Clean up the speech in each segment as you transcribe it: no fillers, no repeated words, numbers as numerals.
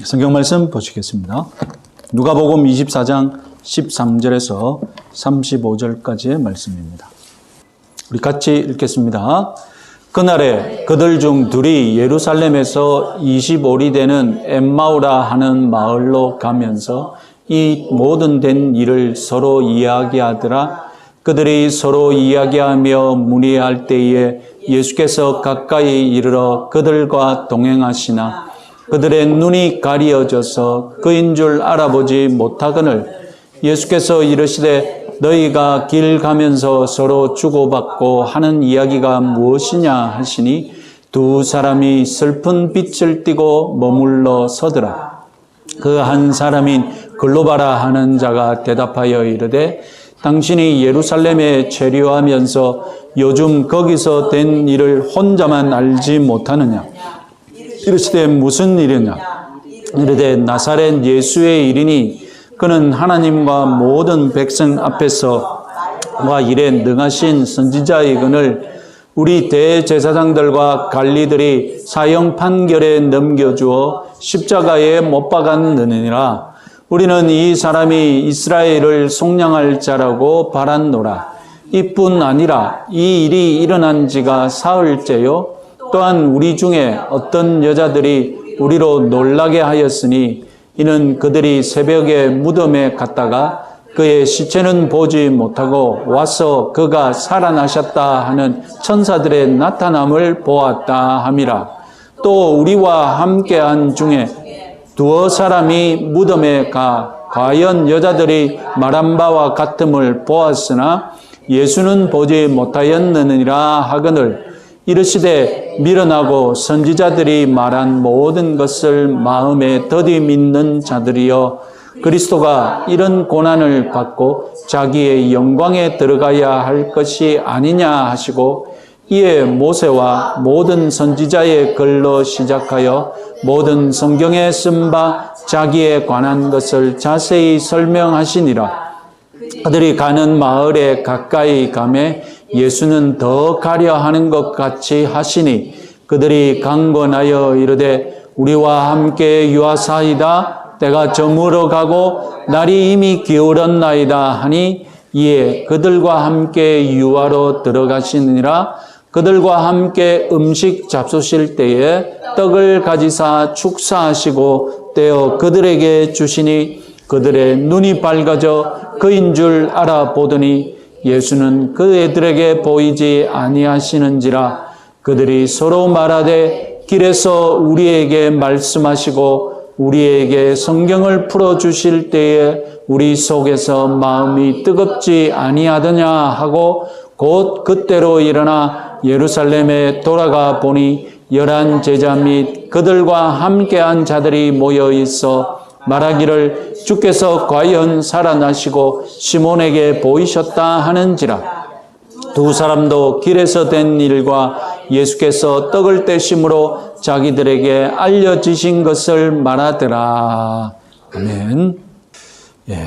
성경 말씀 보시겠습니다. 누가복음 24장 13절에서 35절까지의 말씀입니다. 우리 같이 읽겠습니다. 그날에 그들 중 둘이 예루살렘에서 25리 되는 엠마오라 하는 마을로 가면서 이 모든 된 일을 서로 이야기하더라. 그들이 서로 이야기하며 문의할 때에 예수께서 가까이 이르러 그들과 동행하시나 그들의 눈이 가리어져서 그인 줄 알아보지 못하거늘 예수께서 이르시되 너희가 길 가면서 서로 주고받고 하는 이야기가 무엇이냐 하시니 두 사람이 슬픈 빛을 띠고 머물러 서더라. 그 한 사람인 글로바라 하는 자가 대답하여 이르되 당신이 예루살렘에 체류하면서 요즘 거기서 된 일을 혼자만 알지 못하느냐? 이르시되 무슨 일이냐? 이르되 나사렛 예수의 일이니 그는 하나님과 모든 백성 앞에서 와 일에 능하신 선지자이거늘 우리 대제사장들과 관리들이 사형 판결에 넘겨주어 십자가에 못 박았느니라. 우리는 이 사람이 이스라엘을 속량할 자라고 바랐노라. 이뿐 아니라 이 일이 일어난 지가 사흘째요. 또한 우리 중에 어떤 여자들이 우리로 놀라게 하였으니 이는 그들이 새벽에 무덤에 갔다가 그의 시체는 보지 못하고 와서 그가 살아나셨다 하는 천사들의 나타남을 보았다 함이라. 또 우리와 함께한 중에 두어 사람이 무덤에 가 과연 여자들이 말한 바와 같음을 보았으나 예수는 보지 못하였느니라 하거늘 이르시되 미련하고 선지자들이 말한 모든 것을 마음에 더디 믿는 자들이여 그리스도가 이런 고난을 받고 자기의 영광에 들어가야 할 것이 아니냐 하시고 이에 모세와 모든 선지자의 글로 시작하여 모든 성경에 쓴 바 자기에 관한 것을 자세히 설명하시니라. 그들이 가는 마을에 가까이 가매 예수는 더 가려 하는 것 같이 하시니 그들이 강권하여 이르되 우리와 함께 유하사이다. 때가 저물어 가고 날이 이미 기울었나이다 하니 이에 그들과 함께 유하로 들어가시니라. 그들과 함께 음식 잡수실 때에 떡을 가지사 축사하시고 떼어 그들에게 주시니 그들의 눈이 밝아져 그인 줄 알아보더니 예수는 그 애들에게 보이지 아니하시는지라. 그들이 서로 말하되 길에서 우리에게 말씀하시고 우리에게 성경을 풀어주실 때에 우리 속에서 마음이 뜨겁지 아니하더냐 하고 곧 그때로 일어나 예루살렘에 돌아가 보니 11 제자 및 그들과 함께한 자들이 모여 있어 말하기를 주께서 과연 살아나시고 시몬에게 보이셨다 하는지라. 두 사람도 길에서 된 일과 예수께서 떡을 떼심으로 자기들에게 알려지신 것을 말하더라. 아멘.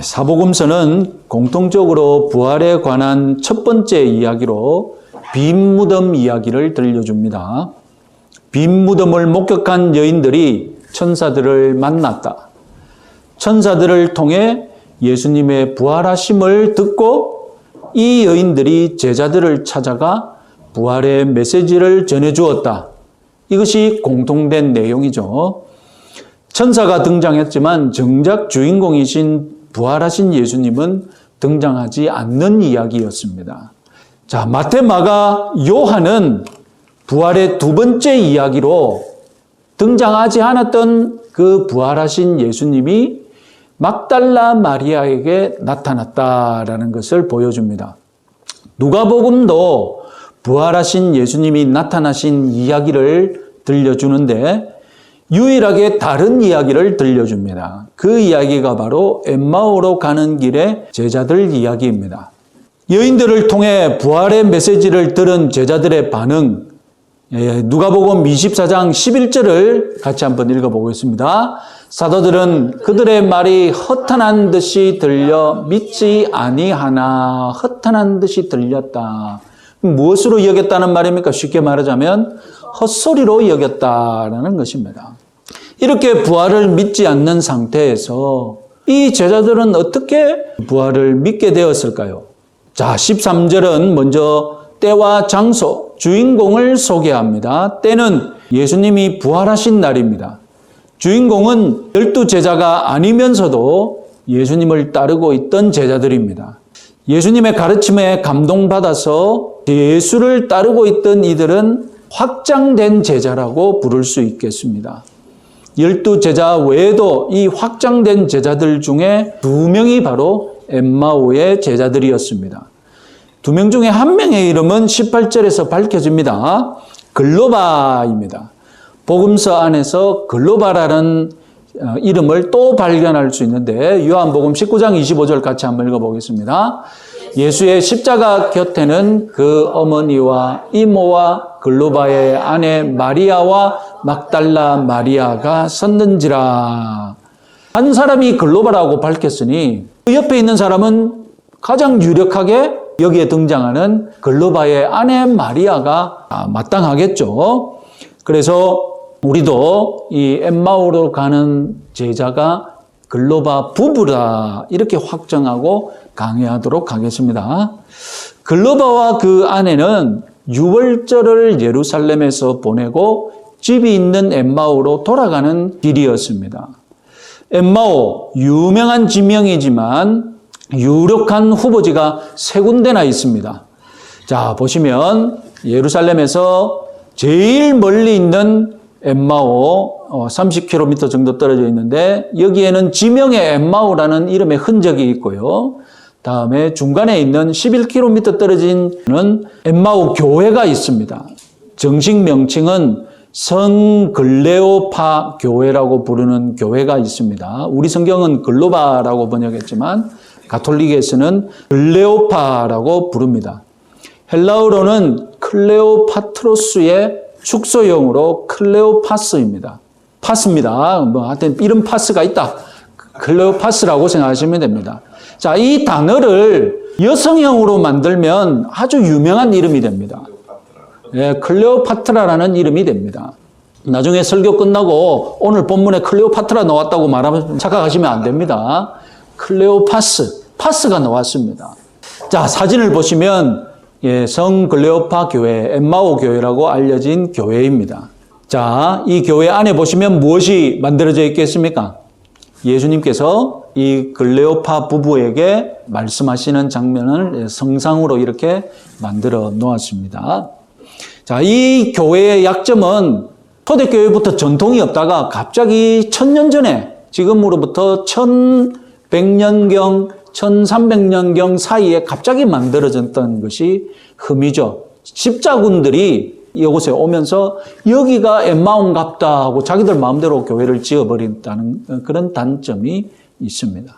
사복음서는 공통적으로 부활에 관한 첫 번째 이야기로 빈 무덤 이야기를 들려줍니다. 빈 무덤을 목격한 여인들이 천사들을 만났다. 천사들을 통해 예수님의 부활하심을 듣고 이 여인들이 제자들을 찾아가 부활의 메시지를 전해주었다. 이것이 공통된 내용이죠. 천사가 등장했지만 정작 주인공이신 부활하신 예수님은 등장하지 않는 이야기였습니다. 자, 마태, 마가, 요한은 부활의 두 번째 이야기로 등장하지 않았던 그 부활하신 예수님이 막달라 마리아에게 나타났다라는 것을 보여줍니다. 누가복음도 부활하신 예수님이 나타나신 이야기를 들려주는데 유일하게 다른 이야기를 들려줍니다. 그 이야기가 바로 엠마오로 가는 길의 제자들 이야기입니다. 여인들을 통해 부활의 메시지를 들은 제자들의 반응, 누가복음 24장 11절을 같이 한번 읽어보겠습니다. 사도들은 그들의 말이 허탄한 듯이 들려 믿지 아니하나. 허탄한 듯이 들렸다. 무엇으로 여겼다는 말입니까? 쉽게 말하자면 헛소리로 여겼다라는 것입니다. 이렇게 부활을 믿지 않는 상태에서 이 제자들은 어떻게 부활을 믿게 되었을까요? 자, 13절은 먼저 때와 장소, 주인공을 소개합니다. 때는 예수님이 부활하신 날입니다. 주인공은 12제자가 아니면서도 예수님을 따르고 있던 제자들입니다. 예수님의 가르침에 감동받아서 예수를 따르고 있던 이들은 확장된 제자라고 부를 수 있겠습니다. 12제자 외에도 이 확장된 제자들 중에 2명이 바로 엠마오의 제자들이었습니다. 2명 중에 1명의 이름은 18절에서 밝혀집니다. 글로바입니다. 복음서 안에서 글로바라는 이름을 또 발견할 수 있는데 요한복음 19장 25절 같이 한번 읽어보겠습니다. 예수의 십자가 곁에는 그 어머니와 이모와 글로바의 아내 마리아와 막달라 마리아가 섰는지라. 한 사람이 글로바라고 밝혔으니 그 옆에 있는 사람은 가장 유력하게 여기에 등장하는 글로바의 아내 마리아가 마땅하겠죠. 그래서 우리도 이 엠마오로 가는 제자가 글로바 부부다 이렇게 확정하고 강의하도록 하겠습니다. 글로바와 그 아내는 유월절을 예루살렘에서 보내고 집이 있는 엠마오로 돌아가는 길이었습니다. 엠마오, 유명한 지명이지만 유력한 후보지가 3군데나 있습니다. 자, 보시면 예루살렘에서 제일 멀리 있는 엠마오 30km 정도 떨어져 있는데 여기에는 지명의 엠마오라는 이름의 흔적이 있고요. 다음에 중간에 있는 11km 떨어진 엠마오 교회가 있습니다. 정식 명칭은 성글레오파 교회라고 부르는 교회가 있습니다. 우리 성경은 글로바라고 번역했지만 가톨릭에서는 글레오파라고 부릅니다. 헬라어로는 클레오파트로스의 축소형으로 클레오파스입니다. 파스입니다. 하여튼 이런 파스가 있다. 클레오파스라고 생각하시면 됩니다. 자, 이 단어를 여성형으로 만들면 아주 유명한 이름이 됩니다. 예, 클레오파트라라는 이름이 됩니다. 나중에 설교 끝나고 오늘 본문에 클레오파트라 나왔다고 말하면 착각하시면 안 됩니다. 클레오파스, 파스가 나왔습니다. 자, 사진을 보시면 성 글레오파 교회, 엠마오 교회라고 알려진 교회입니다. 자, 이 교회 안에 보시면 무엇이 만들어져 있겠습니까? 예수님께서 이 글레오파 부부에게 말씀하시는 장면을 성상으로 이렇게 만들어 놓았습니다. 자, 이 교회의 약점은 초대교회부터 전통이 없다가 갑자기 1000년 전에 지금으로부터 1100년경 1300년경 사이에 갑자기 만들어졌던 것이 흠이죠. 십자군들이 이곳에 오면서 여기가 엠마오인갑다 하고 자기들 마음대로 교회를 지어버린다는 그런 단점이 있습니다.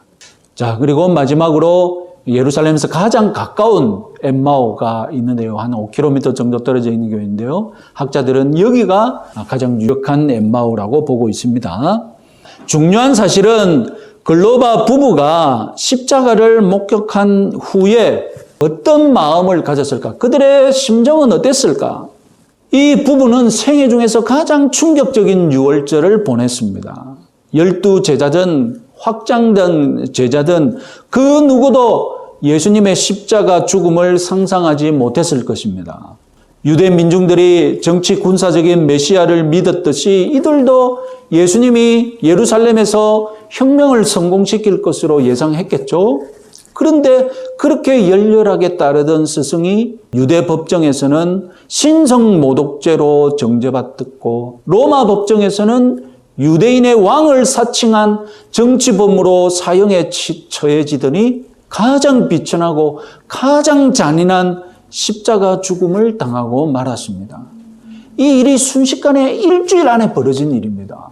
자, 그리고 마지막으로 예루살렘에서 가장 가까운 엠마오가 있는데요. 한 5km 정도 떨어져 있는 교회인데요. 학자들은 여기가 가장 유력한 엠마오라고 보고 있습니다. 중요한 사실은 글로바 부부가 십자가를 목격한 후에 어떤 마음을 가졌을까? 그들의 심정은 어땠을까? 이 부부는 생애 중에서 가장 충격적인 유월절을 보냈습니다. 12제자든 확장된 제자든 그 누구도 예수님의 십자가 죽음을 상상하지 못했을 것입니다. 유대 민중들이 정치 군사적인 메시아를 믿었듯이 이들도 예수님이 예루살렘에서 혁명을 성공시킬 것으로 예상했겠죠. 그런데 그렇게 열렬하게 따르던 스승이 유대 법정에서는 신성모독죄로 정죄받았고 로마 법정에서는 유대인의 왕을 사칭한 정치범으로 사형에 처해지더니 가장 비천하고 가장 잔인한 십자가 죽음을 당하고 말았습니다. 이 일이 순식간에 일주일 안에 벌어진 일입니다.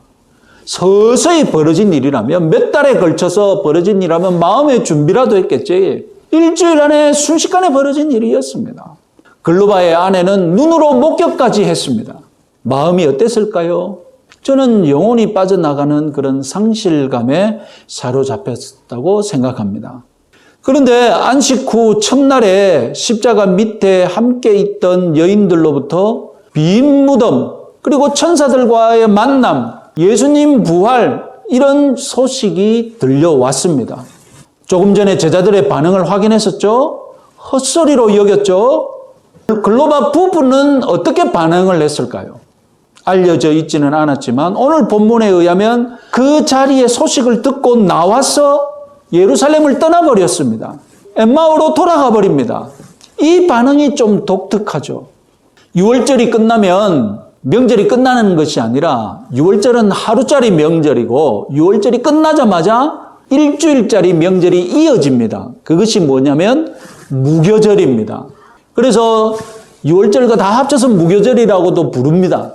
서서히 벌어진 일이라면 몇 달에 걸쳐서 벌어진 일이라면 마음의 준비라도 했겠지. 일주일 안에 순식간에 벌어진 일이었습니다. 글로바의 아내는 눈으로 목격까지 했습니다. 마음이 어땠을까요? 저는 영혼이 빠져나가는 그런 상실감에 사로잡혔다고 생각합니다. 그런데 안식 후 첫날에 십자가 밑에 함께 있던 여인들로부터 빈 무덤 그리고 천사들과의 만남 예수님 부활 이런 소식이 들려왔습니다. 조금 전에 제자들의 반응을 확인했었죠. 헛소리로 여겼죠. 글로바 부부는 어떻게 반응을 했을까요? 알려져 있지는 않았지만 오늘 본문에 의하면 그 자리에 소식을 듣고 나와서 예루살렘을 떠나버렸습니다. 엠마오로 돌아가 버립니다. 이 반응이 좀 독특하죠. 6월절이 끝나면 명절이 끝나는 것이 아니라 6월절은 하루짜리 명절이고 6월절이 끝나자마자 일주일짜리 명절이 이어집니다. 그것이 뭐냐면 무교절입니다. 그래서 6월절과 다 합쳐서 무교절이라고도 부릅니다.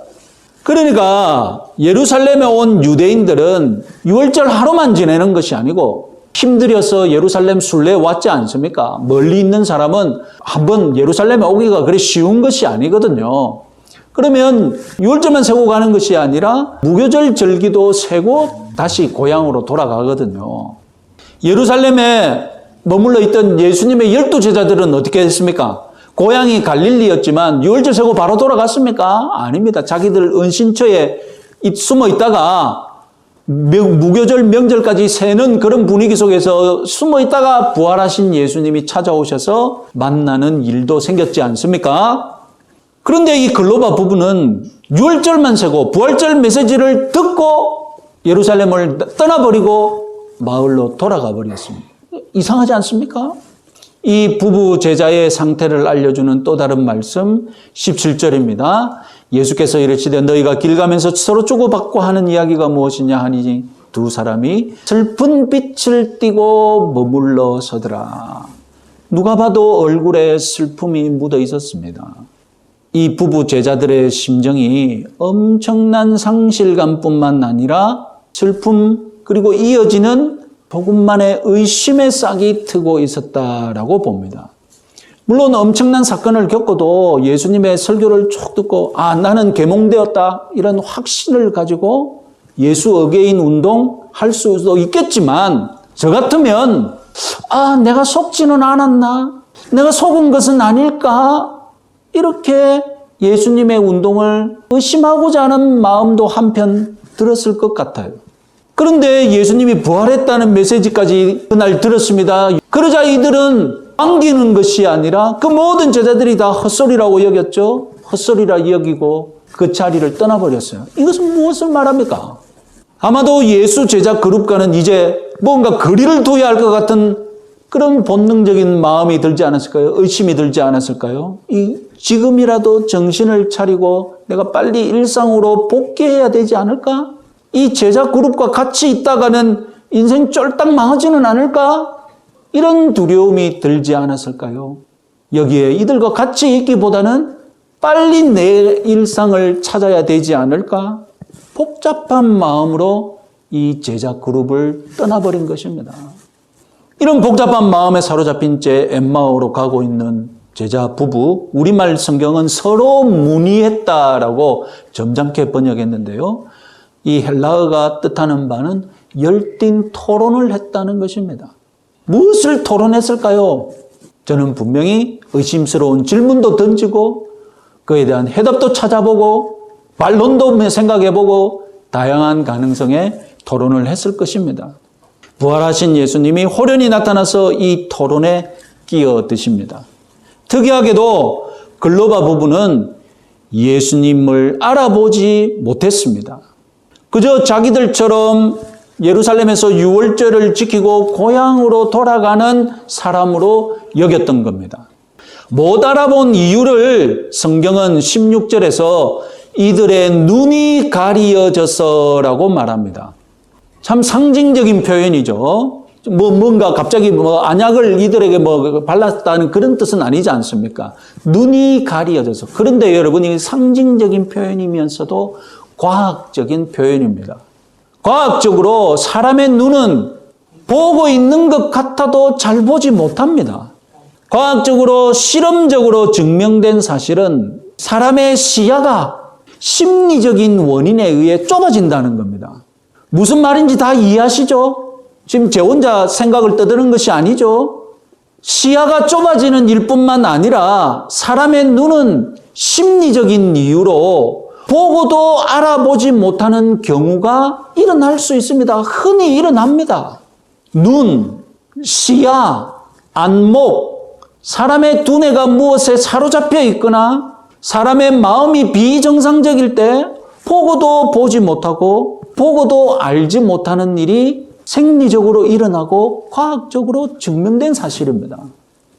그러니까 예루살렘에 온 유대인들은 6월절 하루만 지내는 것이 아니고 힘들여서 예루살렘 순례 왔지 않습니까? 멀리 있는 사람은 한번 예루살렘에 오기가 그리 쉬운 것이 아니거든요. 그러면 6월절만 세고 가는 것이 아니라 무교절 절기도 세고 다시 고향으로 돌아가거든요. 예루살렘에 머물러 있던 예수님의 12제자들은 어떻게 했습니까? 고향이 갈릴리였지만 6월절 세고 바로 돌아갔습니까? 아닙니다. 자기들 은신처에 숨어 있다가 무교절 명절까지 새는 그런 분위기 속에서 숨어 있다가 부활하신 예수님이 찾아오셔서 만나는 일도 생겼지 않습니까? 그런데 이 글로바 부부는 6월절만 세고 부활절 메시지를 듣고 예루살렘을 떠나버리고 마을로 돌아가 버렸습니다. 이상하지 않습니까? 이 부부 제자의 상태를 알려주는 또 다른 말씀 17절입니다. 예수께서 이르시되 너희가 길 가면서 서로 주고받고 하는 이야기가 무엇이냐 하니 두 사람이 슬픈 빛을 띠고 머물러 서더라. 누가 봐도 얼굴에 슬픔이 묻어 있었습니다. 이 부부 제자들의 심정이 엄청난 상실감뿐만 아니라 슬픔 그리고 이어지는 조금만의 의심의 싹이 트고 있었다라고 봅니다. 물론 엄청난 사건을 겪어도 예수님의 설교를 쭉 듣고 나는 계몽되었다 이런 확신을 가지고 예수 어게인 운동 할 수도 있겠지만 저 같으면 내가 속지는 않았나? 내가 속은 것은 아닐까? 이렇게 예수님의 운동을 의심하고자 하는 마음도 한편 들었을 것 같아요. 그런데 예수님이 부활했다는 메시지까지 그날 들었습니다. 그러자 이들은 안기는 것이 아니라 그 모든 제자들이 다 헛소리라고 여겼죠. 헛소리라 여기고 그 자리를 떠나버렸어요. 이것은 무엇을 말합니까? 아마도 예수 제자 그룹과는 이제 뭔가 거리를 둬야 할 것 같은 그런 본능적인 마음이 들지 않았을까요? 의심이 들지 않았을까요? 지금이라도 정신을 차리고 내가 빨리 일상으로 복귀해야 되지 않을까? 이 제자 그룹과 같이 있다가는 인생 쫄딱 망하지는 않을까? 이런 두려움이 들지 않았을까요? 여기에 이들과 같이 있기보다는 빨리 내 일상을 찾아야 되지 않을까? 복잡한 마음으로 이 제자 그룹을 떠나버린 것입니다. 이런 복잡한 마음에 사로잡힌 채 엠마오로 가고 있는 제자 부부, 우리말 성경은 서로 문의했다라고 점잖게 번역했는데요. 이 헬라어가 뜻하는 바는 열띤 토론을 했다는 것입니다. 무엇을 토론했을까요? 저는 분명히 의심스러운 질문도 던지고 그에 대한 해답도 찾아보고 반론도 생각해보고 다양한 가능성의 토론을 했을 것입니다. 부활하신 예수님이 호련히 나타나서 이 토론에 끼어드십니다. 특이하게도 글로바 부부는 예수님을 알아보지 못했습니다. 그저 자기들처럼 예루살렘에서 6월절을 지키고 고향으로 돌아가는 사람으로 여겼던 겁니다. 못 알아본 이유를 성경은 16절에서 이들의 눈이 가리어져서라고 말합니다. 참 상징적인 표현이죠. 뭔가 갑자기 안약을 이들에게 발랐다는 그런 뜻은 아니지 않습니까? 눈이 가리어져서. 그런데 여러분, 이 상징적인 표현이면서도 과학적인 표현입니다. 과학적으로 사람의 눈은 보고 있는 것 같아도 잘 보지 못합니다. 과학적으로 실험적으로 증명된 사실은 사람의 시야가 심리적인 원인에 의해 좁아진다는 겁니다. 무슨 말인지 다 이해하시죠? 지금 제 혼자 생각을 떠드는 것이 아니죠. 시야가 좁아지는 일뿐만 아니라 사람의 눈은 심리적인 이유로 보고도 알아보지 못하는 경우가 일어날 수 있습니다. 흔히 일어납니다. 눈, 시야, 안목, 사람의 두뇌가 무엇에 사로잡혀 있거나 사람의 마음이 비정상적일 때 보고도 보지 못하고 보고도 알지 못하는 일이 생리적으로 일어나고 과학적으로 증명된 사실입니다.